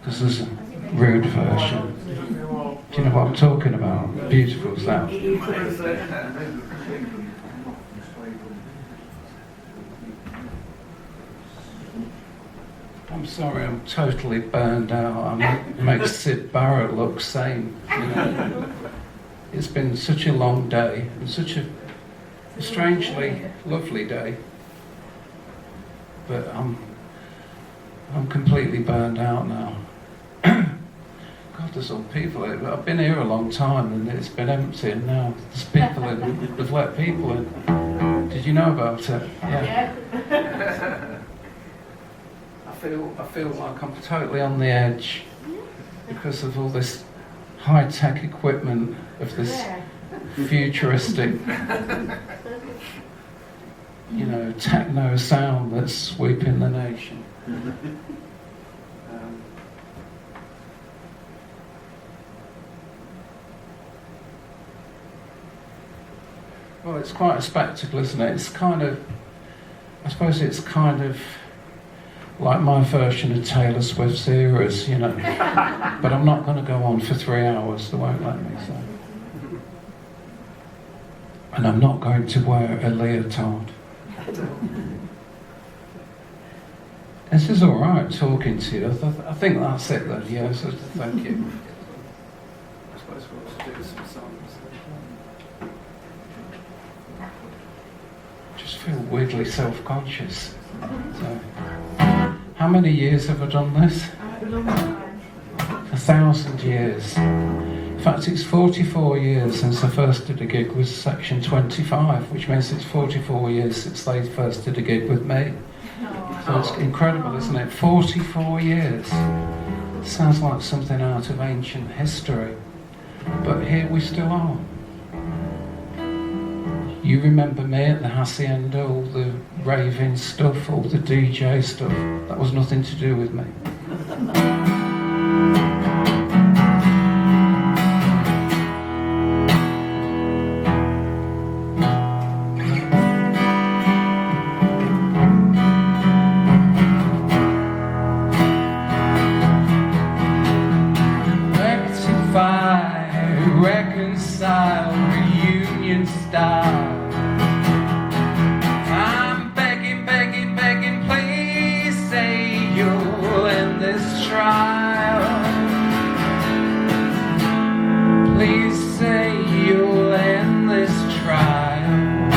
This is a rude version. Do you know what I'm talking about? Beautiful sound. I'm sorry, I'm totally burned out. I make Sid Barrett look sane. You know? It's been such a long day, and such a strangely lovely day. But I'm completely burned out now. God, there's all people here. I've been here a long time, and it's been empty, and now there's people in. They've let people in. Did you know about it? Yeah. I feel like I'm totally on the edge because of all this high-tech equipment of this futuristic, you know, techno sound that's sweeping the nation. Well, it's quite a spectacle, isn't it? It's kind of, I suppose it's kind of like my version of Taylor Swift's Eras, you know. But I'm not going to go on for 3 hours, they won't let me, so. And I'm not going to wear a leotard. This is alright talking to you. I think that's it then, yeah, so thank you. I suppose we'll do some songs. Just feel weirdly self-conscious. So. How many years have I done this? 1,000 years. In fact, it's 44 years since I first did a gig with Section 25, which means it's 44 years since they first did a gig with me. So it's incredible, isn't it? 44 years. It sounds like something out of ancient history. But here we still are. You remember me at the Hacienda, all the raving stuff, all the DJ stuff. That was nothing to do with me. Reconcile, reunion style. I'm begging, begging, begging, please say you'll end this trial. Please say you'll end this trial.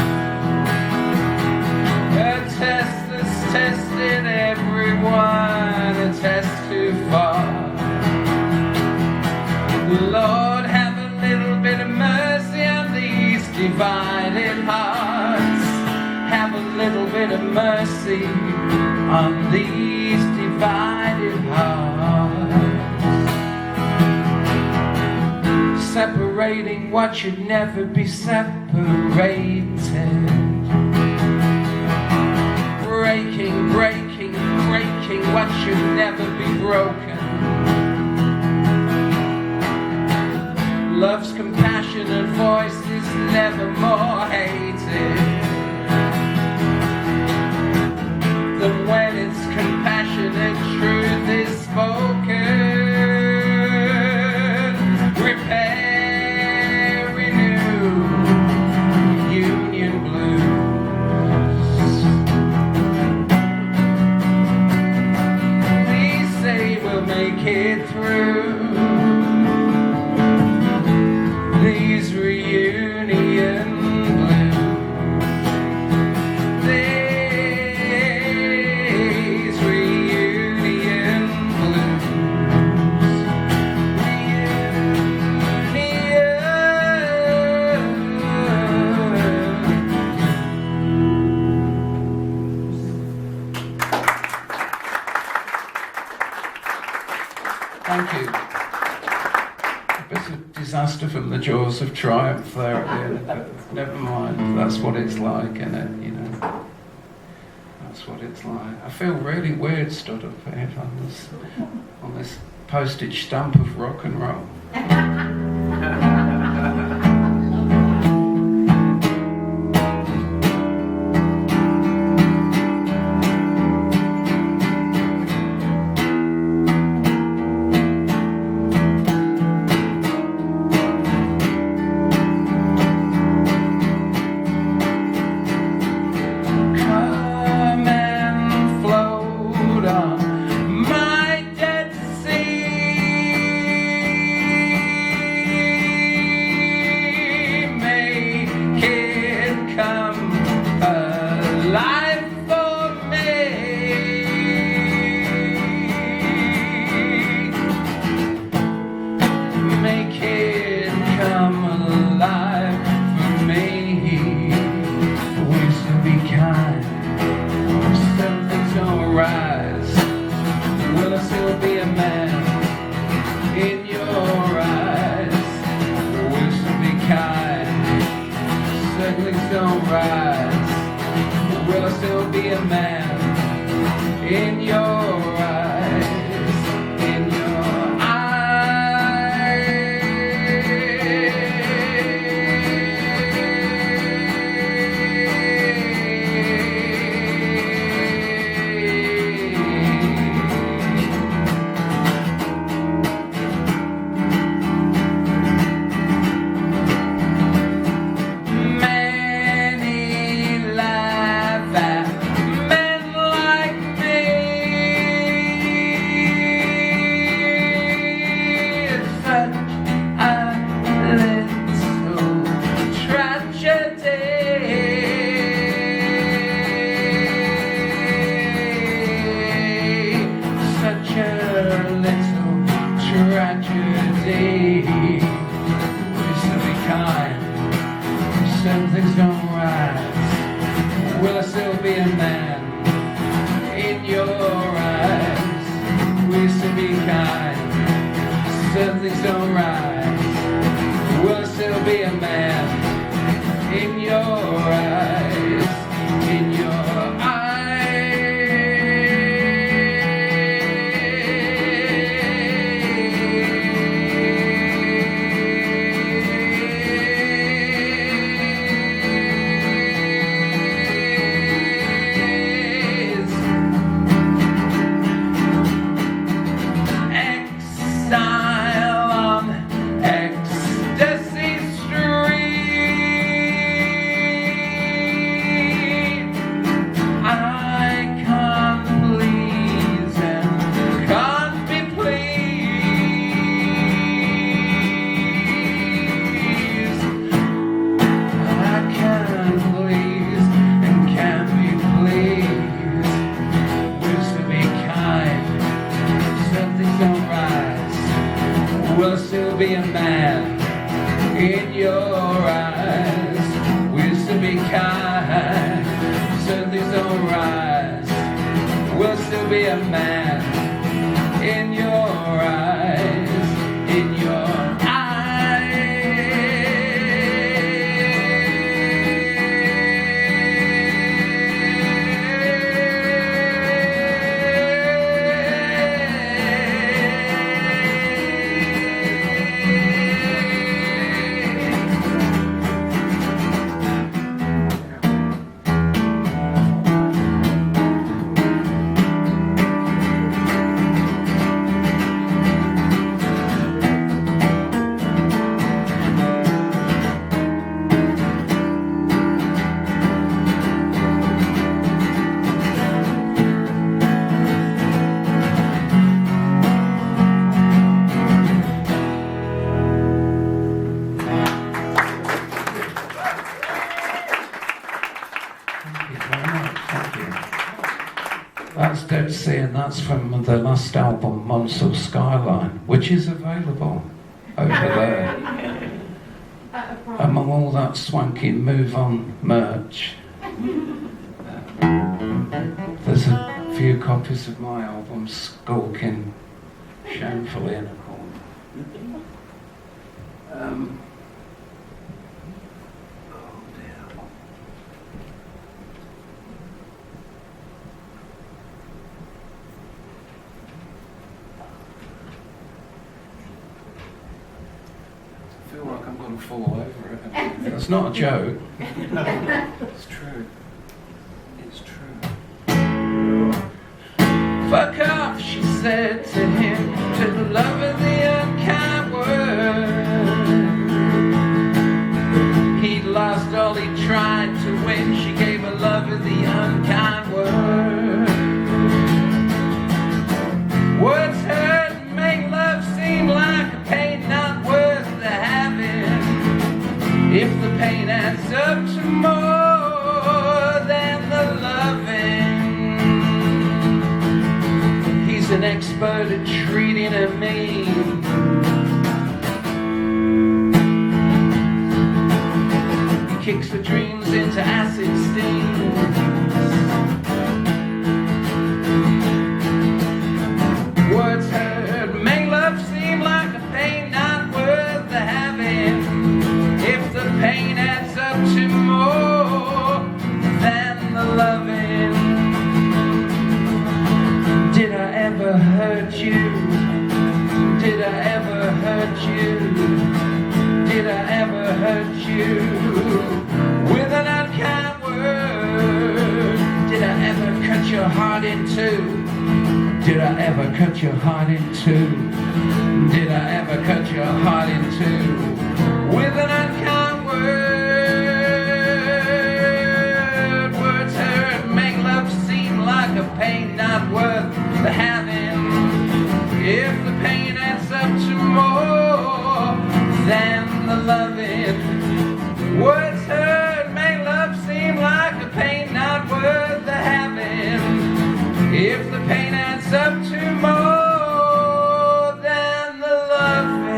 A test that's testing everyone, a test too far. Lord, have a little bit of mercy on these divided hearts. Have a little bit of mercy on these divided hearts. Separating what should never be separated. Breaking, breaking, breaking what should never be broken. Love's compassionate voice is never more hated than when its compassionate truth is spoken. Repair, renew, union blues. Please say we'll make it through these reunion blues. These reunion blues. Thank you. It's a disaster from the jaws of triumph there at the end, but never mind, that's what it's like, isn't it, you know? That's what it's like. I feel really weird stood up here on this postage stamp of rock and roll. Will I still be a man in your eyes? In your tragedy. We used to be kind, certain things don't rise. Will I still be a man in your eyes? We used to be kind, certain things don't rise. Will I still be a man in your eyes? In your eyes. Will still be a man in your eyes? We used to be kind, certain things don't rise. Will still be a man in your eyes, in your That's Dead Sea, and that's from the last album, Monsoul Skyline, which is available over there. Among all that swanky Move On merch, there's a few copies of my album skulking shamefully in a corner. I feel like I'm going to fall over it. That's not a joke. It's true. It's true. Fuck off, she said to him, to the love of the unkind word. He'd lost all he tried to win. She gave a love of the unkind word. Words hurt and make love seem like a pain not worth the having. If the pain adds up to more than the loving. He's an expert at treating a mean. He kicks the dreams into acid steam. Words heard make love seem like a pain not worth the having. If the pain adds up to more than the loving. ever hurt you? Did I ever hurt you? Did I ever hurt you with an unkind word? Did I ever cut your heart in two? Did I ever cut your heart in two? Did I ever cut your heart in two with an unkind word? Words hurt, make love seem like a pain not worth the having. If the pain adds up to more than the loving. Words hurt, make love seem like a pain not worth the having. If the pain adds up to more than the loving.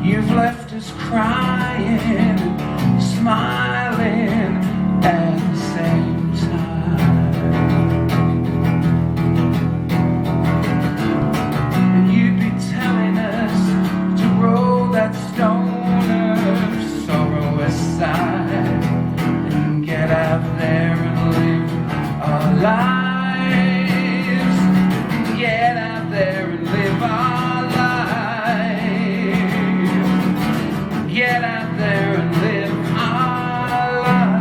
You've left us crying, smiling at the same time. And you'd be telling us to roll that stone of sorrow aside and get out there and live our lives. Get out there and live our Get out there and live our life.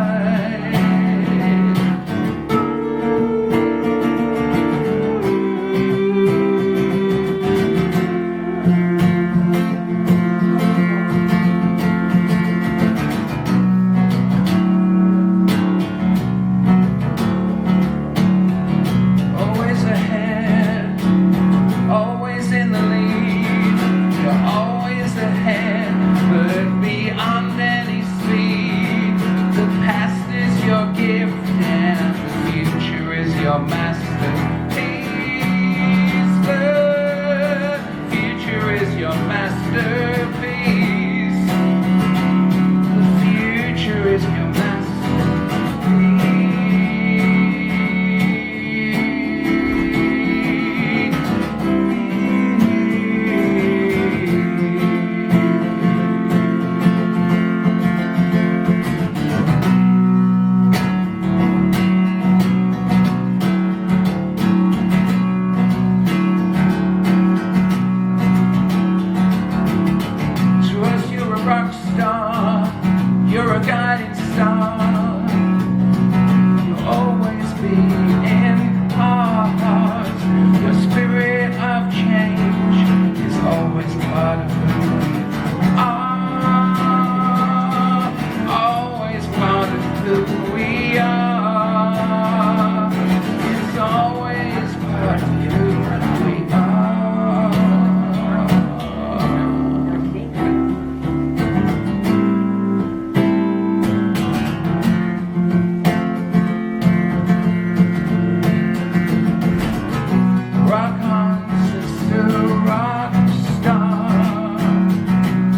Always ahead, always in the lead. You're always ahead, but beyond any speed. The past is your gift and the future is your masterpiece. The future is your masterpiece. The future is your masterpiece. You're a guiding star. You'll always be in our hearts. Your spirit of change is always part of who we are. Always part of who we are. It's always part of who we are. Rock on, sister, rock star.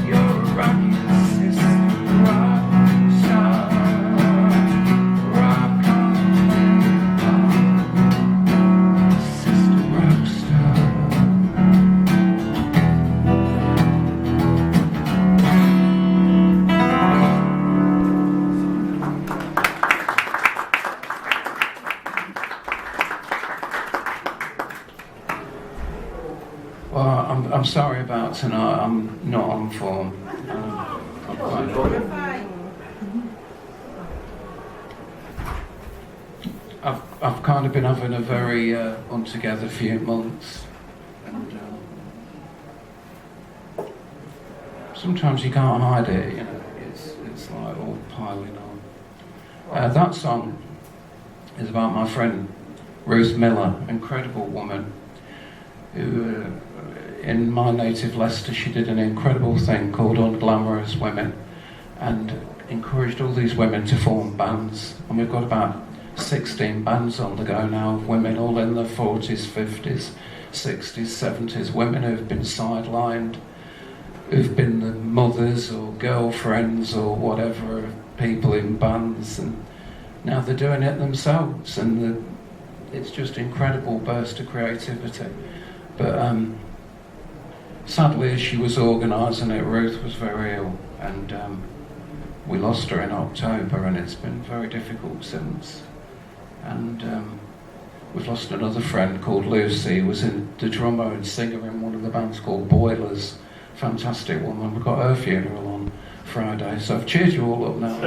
You're a rocking sister, rock star. Rock on, sister, rock star. Well, I'm sorry about tonight. I'm not on form. I've kind of been having a very untogether few months, and sometimes you can't hide it. You know, it's like all piling on. That song is about my friend Ruth Miller, incredible woman, who in my native Leicester, she did an incredible thing called Unglamorous Women, and encouraged all these women to form bands, and we've got about 16 bands on the go now of women all in their 40s, 50s, 60s, 70s, women who've been sidelined, who've been the mothers or girlfriends or whatever of people in bands, and now they're doing it themselves, and it's just incredible burst of creativity. But sadly, as she was organising it, Ruth was very ill, and we lost her in October, and it's been very difficult since. And we've lost another friend called Lucy, who was the drummer and singer in one of the bands called Boilers. Fantastic woman. We've got her funeral on Friday, so I've cheered you all up now.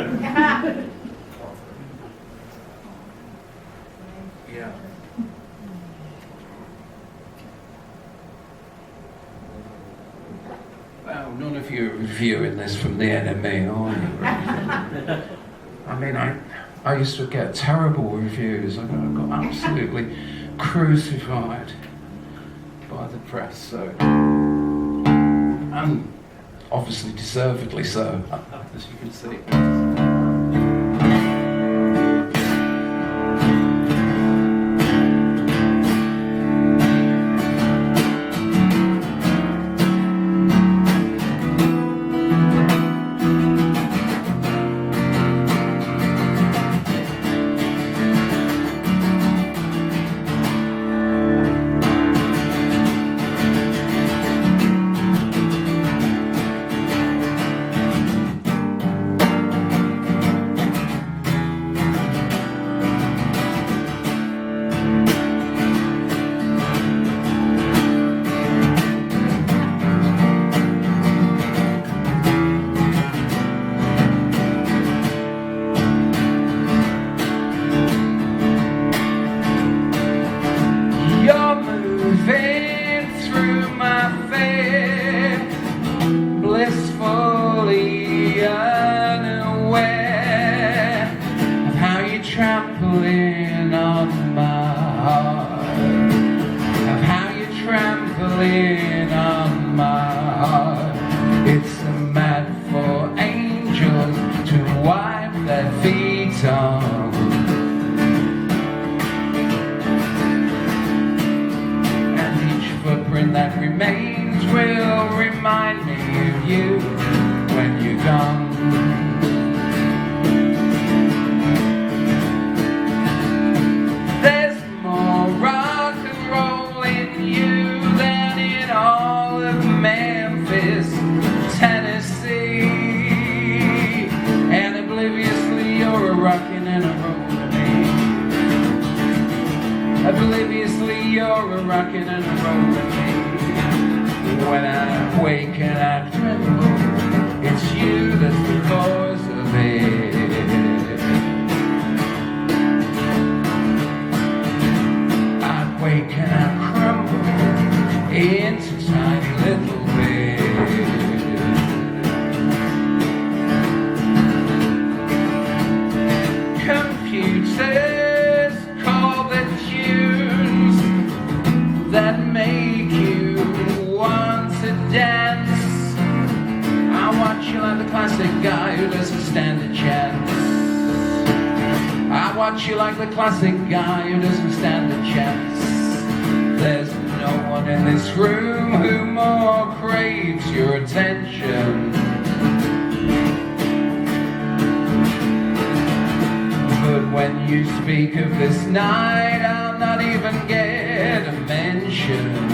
Yeah. Well, none of you are reviewing this from the enemy, are you? I mean, I used to get terrible reviews. I got absolutely crucified by the press, so, and obviously deservedly so, as you can see. Trampling on my heart, of how you're trampling on my heart. It's a mad for angels to wipe their feet on, and each footprint that remains will remind me of you when you're gone. Obliviously you're a rockin' and a rollin' me. When I wake and I tremble, it's you that's the cause of it. I wake and I crumble into tiny little bits. Computers call the tunes that make you want to dance. I watch you like the classic guy who doesn't stand a chance. I watch you like the classic guy who doesn't stand a chance. There's no one in this room who more craves your attention. But when you speak of this night, I'll not even get a mention.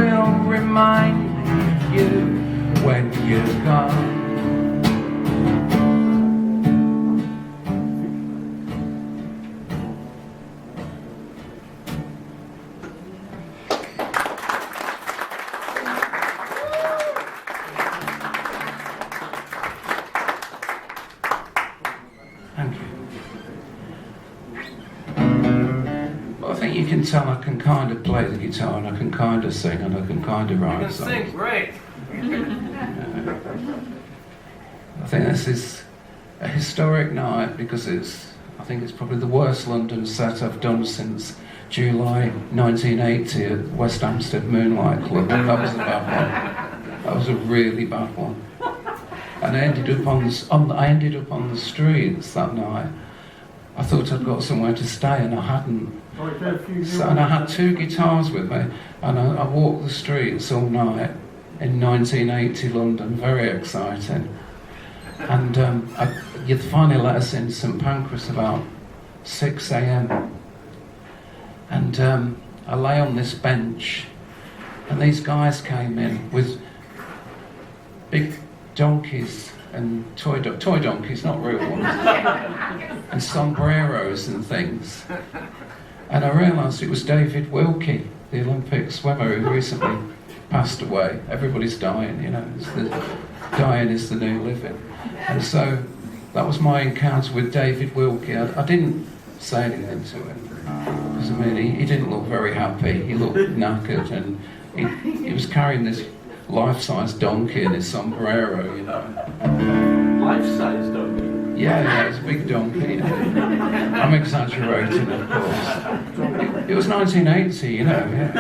will remind me of you when you're gone. Thank you. Well, I think you can tell I can kind of play the guitar and I can kind of sing and I can kind of write songs. You can sing, great. I think this is a historic night because I think it's probably the worst London set I've done since July 1980 at West Hampstead Moonlight Club. That was a bad one. That was a really bad one. And I ended up on the streets that night. I thought I'd got somewhere to stay and I hadn't. And I had two guitars with me and I walked the streets all night in 1980 London, very exciting. And you'd finally let us in St Pancras about 6 a.m. And I lay on this bench and these guys came in with big donkeys and toy donkeys, not real ones, and sombreros and things. And I realised it was David Wilkie, the Olympic swimmer who recently passed away. Everybody's dying, you know. Dying is the new living. And so that was my encounter with David Wilkie. I didn't say anything to him. Because I mean, he didn't look very happy. He looked knackered and he was carrying this life-size donkey and his sombrero, you know. Life-size donkey? Yeah, it's a big donkey. You know. I'm exaggerating, of course. It was 1980, you know, yeah.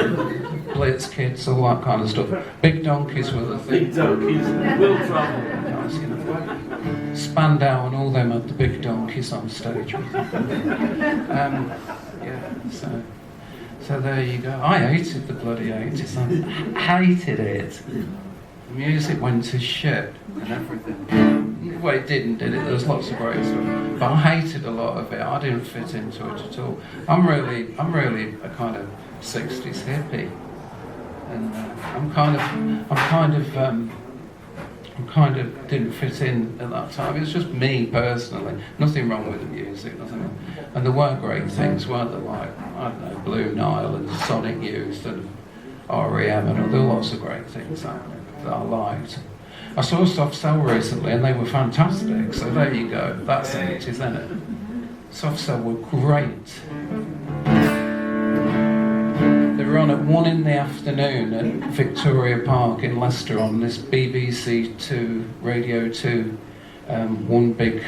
Blitz kids, all that kind of stuff. Big donkeys were the thing. Big donkeys will travel. Nice, you know. Spandau and all them had the big donkeys on stage with them. Yeah, so there you go. I hated the bloody 80s. I hated it. The music went to shit and everything. Well, it didn't, did it? There was lots of great stuff, but I hated a lot of it. I didn't fit into it at all. I'm really a kind of 60s hippie, and I'm kind of didn't fit in at that time. It was just me personally. Nothing wrong with the music, nothing wrong. And there were great things, weren't there? Like, I don't know, Blue Nile and Sonic Youth and R.E.M. and there were lots of great things that I liked. I saw Soft Cell recently and they were fantastic, so there you go. That's it, isn't it? Soft Cell were great. They were on at 1 in the afternoon at Victoria Park in Leicester on this BBC 2, Radio 2, one big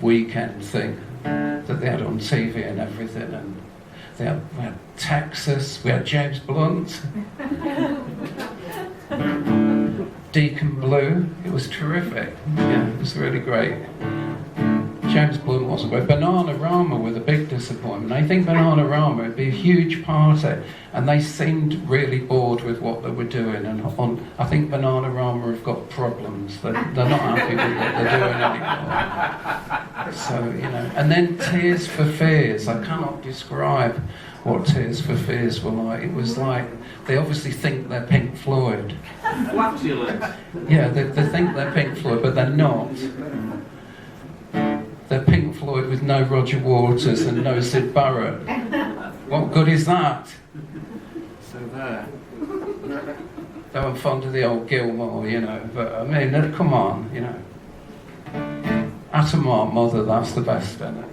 weekend thing that they had on TV and everything. And we had Texas, we had James Blunt, Deacon Blue. It was terrific. Yeah, it was really great. James Blunt wasn't great. Bananarama were the big disappointment. I think Bananarama would be a huge party, and they seemed really bored with what they were doing. And I think Bananarama have got problems. They're not happy with what they're doing anymore. So, you know. And then Tears for Fears. I cannot describe what Tears for Fears were like. It was like they obviously think they're Pink Floyd. Flatulent. Yeah, they think they're Pink Floyd, but they're not. They're Pink Floyd with no Roger Waters and no Syd Barrett. What good is that? So there. Though I'm fond of the old Gilmore, you know, but I mean, come on, you know. Atom Art Mother, that's the best, isn't it?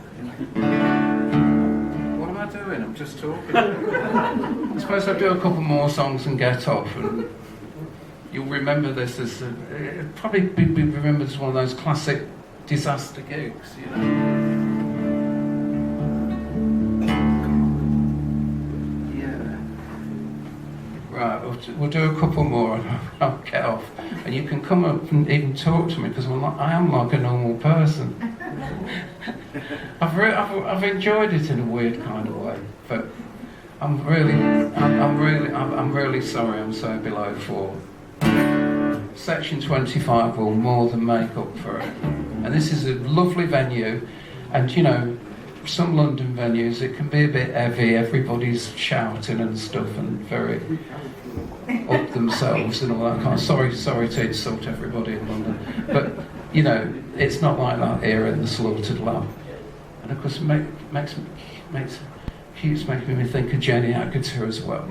What am I doing? I'm just talking. I suppose I'll do a couple more songs and get off, and you'll remember this as it'll probably be remembered as one of those classic disaster gigs, you know. Yeah. Right, we'll do a couple more and I'll get off. And you can come up and even talk to me because I am like a normal person. I've enjoyed it in a weird kind of way, but I'm really sorry I'm so below 4. Section 25 will more than make up for it. And this is a lovely venue, and you know, some London venues, it can be a bit heavy, everybody's shouting and stuff, and very themselves and all that kind of. Sorry to insult everybody in London, but you know, it's not like that here in the Slaughtered Lamb. And of course, it keeps making me think of Jenny Agutter as well.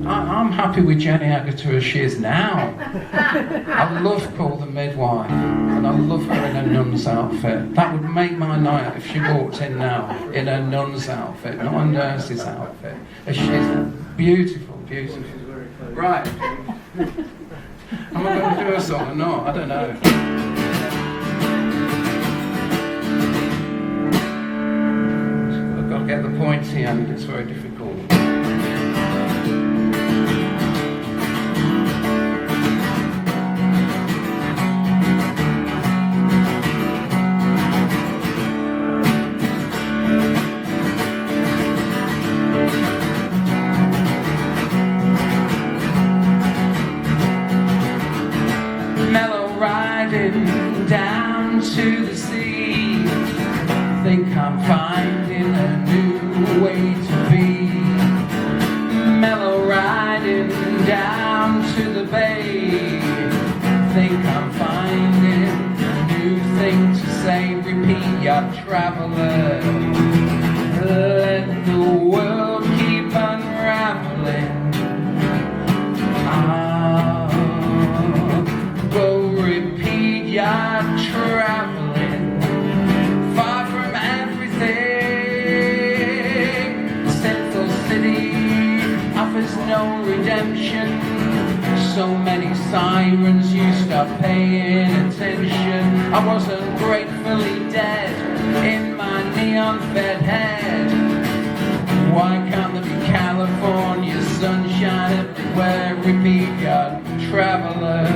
I'm happy with Jenny Agutter as she is now. I love Paul the Midwife, and I love her in a nun's outfit. That would make my night if she walked in now in a nun's outfit, not a nurse's outfit. As she's beautiful, beautiful. Right. Am I going to do a song or not? I don't know. I've got to get the pointy end, it's very difficult. Down to the sea, think I'm finding a new way to be. Mellow riding down to the bay, think I'm finding a new thing to say. Repeat, ya traveller, let the world keep unraveling. You're traveling far from everything. Central City offers no redemption. So many sirens, you stop paying attention. I wasn't gratefully dead in my neon-fed head. Why can't there be California sunshine everywhere? Repeat, you're traveller.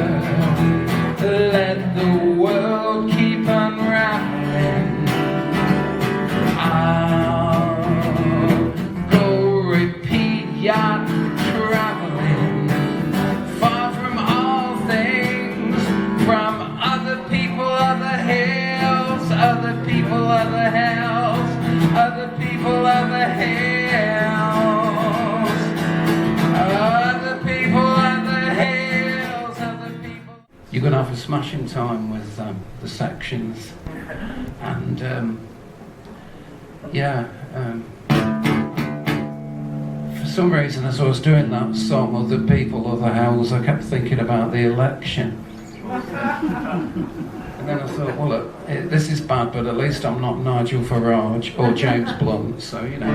Let the world keep unraveling. I'll go repeat, yacht traveling far from all things, from other people, other hills, other people, other hills, other people, other hills, other people, other hills, other people. You're going to have a smashing time with the sections, and for some reason as I was doing that song, Other People, Other Hells, I kept thinking about the election. And then I thought, well look, this is bad, but at least I'm not Nigel Farage or James Blunt, so you know,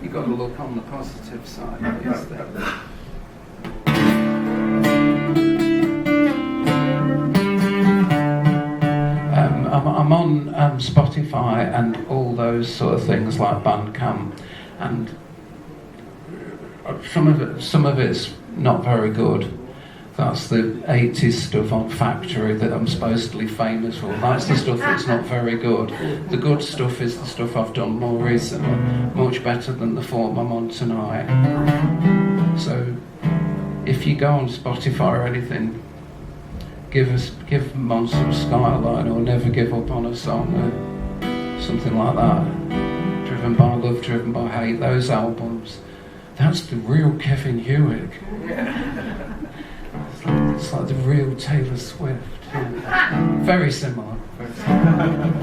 you've got to look on the positive side of these things. I'm on Spotify and all those sort of things like Bandcamp, and some of it's not very good. That's the 80s stuff on Factory that I'm supposedly famous for. That's the stuff that's not very good. The good stuff is the stuff I've done more recently, much better than the form I'm on tonight. So if you go on Spotify or anything, give Monster Skyline or Never Give Up on a Song or something like that. Driven by Love, Driven by Hate, those albums. That's the real Kevin Hewick. It's like the real Taylor Swift. Yeah. Very similar. Very similar.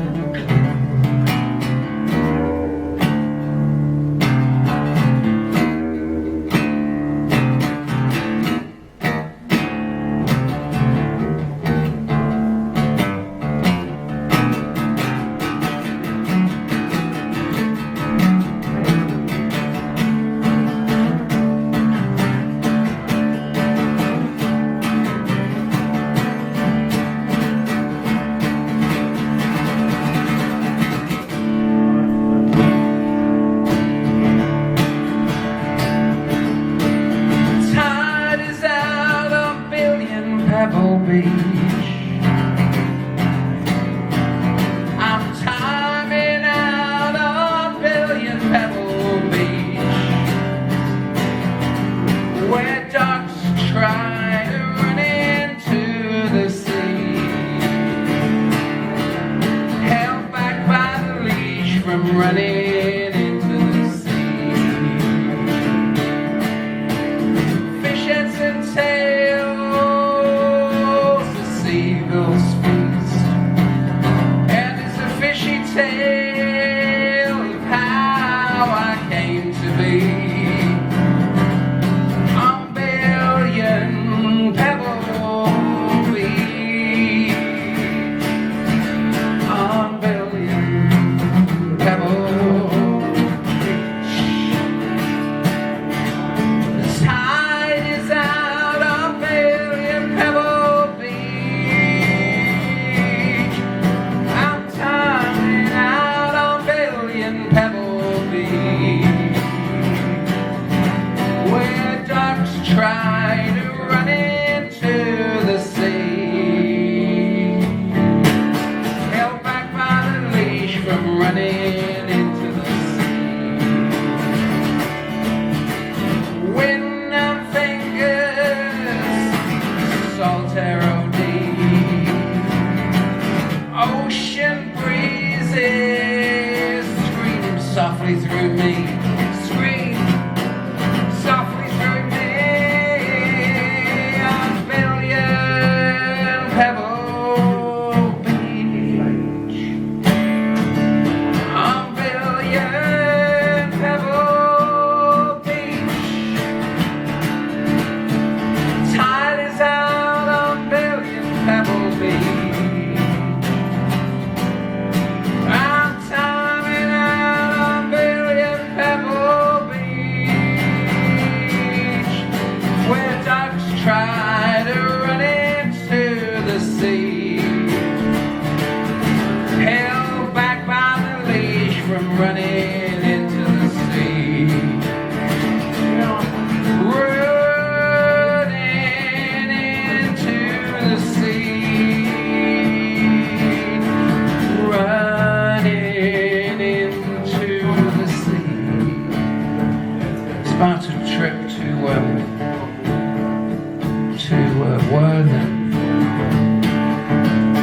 to Werner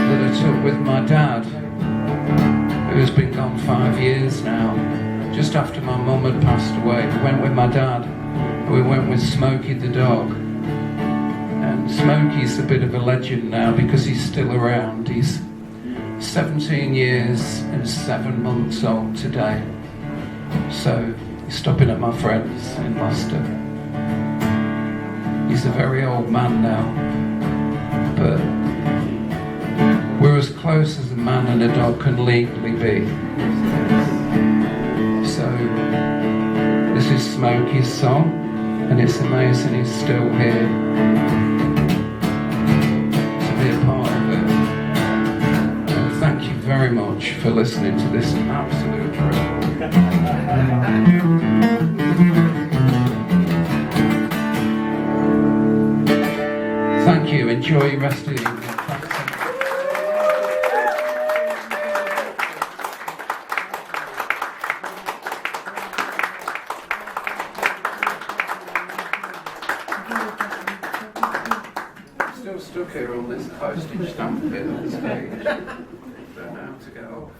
that I took with my dad, who's been gone 5 years now. Just after my mum had passed away, we went with my dad. We went with Smokey the dog. And Smokey's a bit of a legend now because he's still around. He's 17 years and 7 months old today. So he's stopping at my friend's in Leicester. He's a very old man now, but we're as close as a man and a dog can legally be. So this is Smokey's song, and it's amazing he's still here to be a part of it. And thank you very much for listening to this absolute treasure. Thank you. Enjoy the rest of the evening. Still stuck here on this postage stamp bit on the stage. Don't know how to get off.